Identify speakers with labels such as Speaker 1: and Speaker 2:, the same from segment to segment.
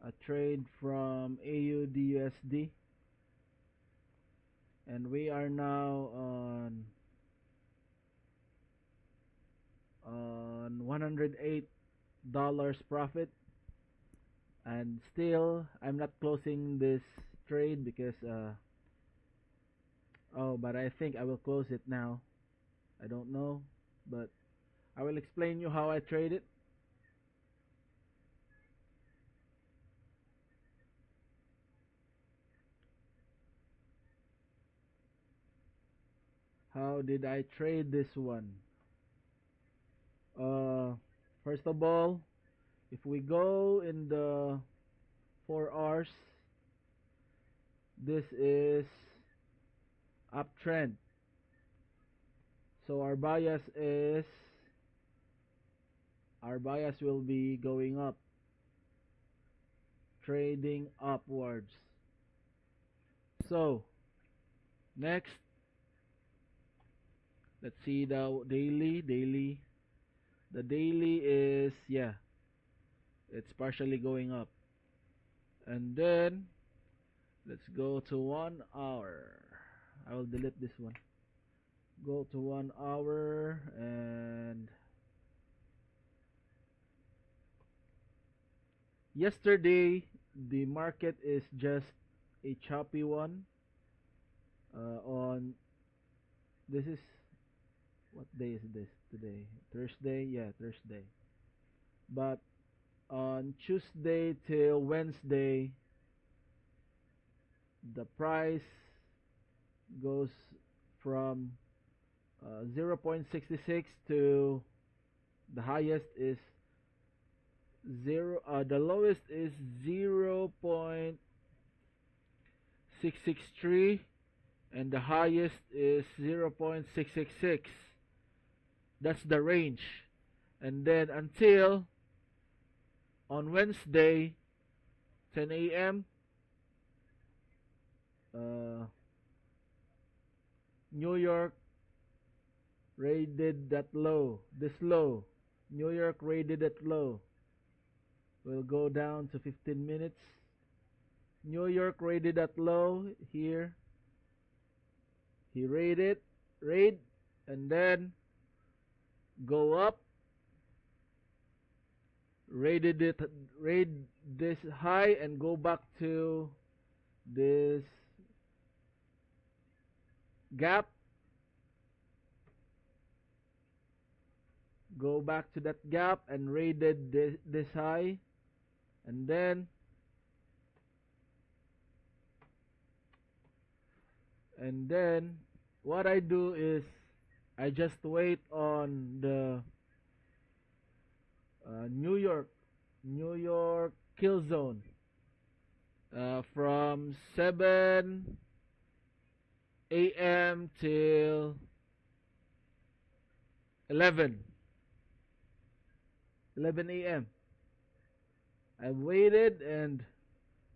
Speaker 1: a trade from AUDUSD, and we are now on $108 profit, and still I'm not closing this trade because oh, but I think I will close it now. I don't know, but I will explain you how I trade it. How did I trade this one? Uh, First of all, if we go in the 4 hours, this is uptrend. So our bias will be going up, trading upwards. So next, let's see the daily. The daily is, yeah, it's partially going up. And then let's go to 1 hour. I will delete this one. Go to 1 hour, and yesterday the market is just a choppy one. On This is, what day is this today? Thursday, yeah, Thursday. But on Tuesday till Wednesday, the price goes from 0.66 to the highest is the lowest is 0.663, and the highest is 0.666. That's the range. And then until on Wednesday 10 a.m. New York raided that low, this low. New York raided that low. We'll go down to 15 minutes. New York raided that low here. He raid, and then go up. Raid this high and go back to this gap. Go back to that gap and raided this high, and then what I do is I just wait on the New York kill zone from 7 a.m. till 11 a.m. I waited, and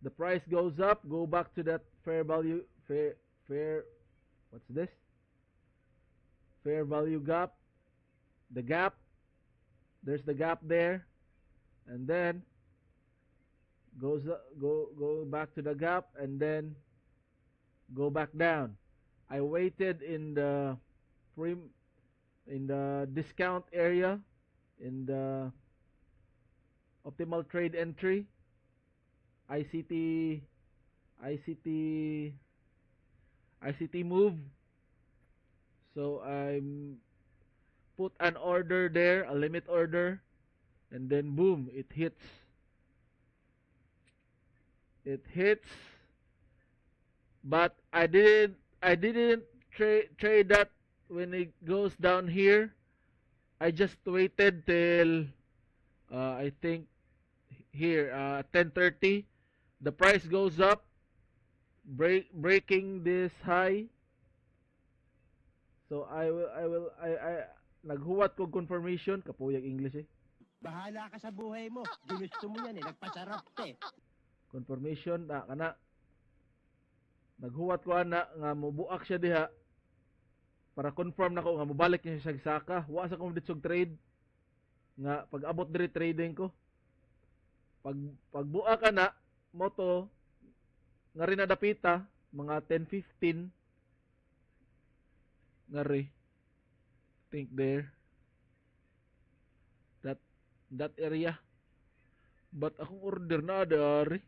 Speaker 1: the price goes up. Go back to that fair value what's this? Fair value gap. The gap. There's the gap there, and then go back to the gap, and then go back down. I waited in the discount area, in the optimal trade entry, ICT move. So I'm put an order there, a limit order, and then boom, it hits. But I didn't trade that when it goes down here. I just waited till I think here 10:30. The price goes up, breaking this high. So I naghuwat ko confirmation, kapuyag English eh.
Speaker 2: Bahala ka sa buhay mo. Ginusto mo yan eh. Nagpasarap eh.
Speaker 1: Confirmation na kana. Naghuwat ko ana nga mubuak siya diha para confirm nako nga mobalik niya sa saka. Wa sa kong ditsog trade nga pag abot diri trading ko. Pag pagbuak ka na moto nga rin nadapita mga 10-15 nga rin think there that area but akong order na dari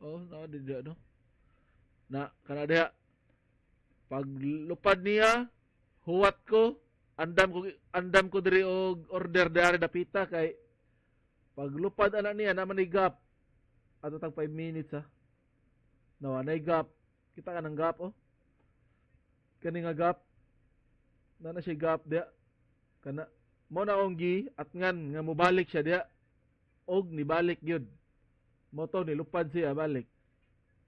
Speaker 1: oh na diha no na kana diha pag lupad niya huwat ko andam ko diri og order dari dapita kay pag lupad ana niya naman ni gap ato tag 5 minutes ha no anay gap kita ka ng gap oh kani nga gap na siya gap diha kana mo na onggi at ngan nga mobalik siya diha og nibalik gyud mo to nilupad siya balik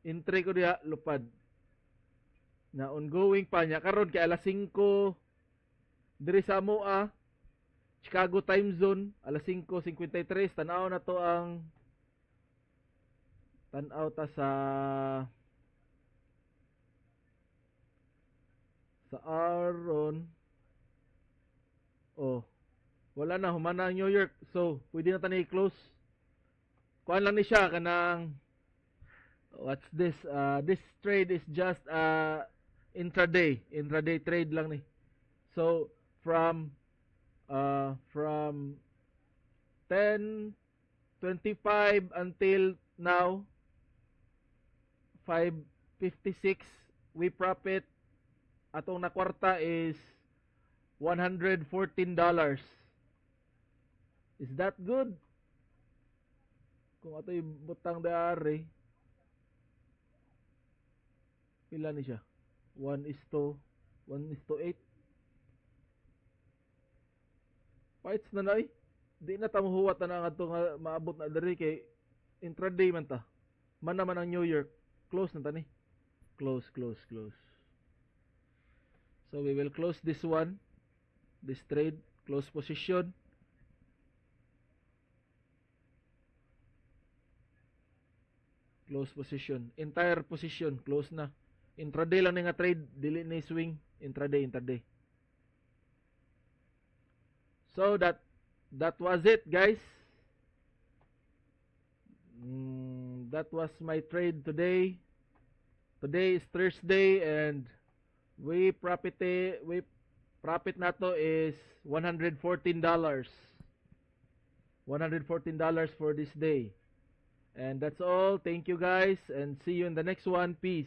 Speaker 1: entry ko diha lupad na ongoing pa niya karon kay alas 5 diri sa Moa Chicago time zone alas 5:53 tan-aw na to ang tan-aw ta sa aron oh wala na humana ang New York so pwede na tani close kuan lang ni siya kanang what's this this trade is just intraday trade lang ni so from 10:25 until now 5:56 we profit atong na kwarta is $114. Is that good? Kung ato'y butang dari pila ni siya 1:8 fights na nay di na tamuhuwat na nga ito nga maabot na dari kay intraday man ta man naman ang New York close na tani close so we will close this one this trade close position entire position close na intraday lang ni nga trade dili ni swing intraday so that was it guys that was my trade today is Thursday and we profit nato is $114 for this day and that's all. Thank you guys and see you in the next one. Peace.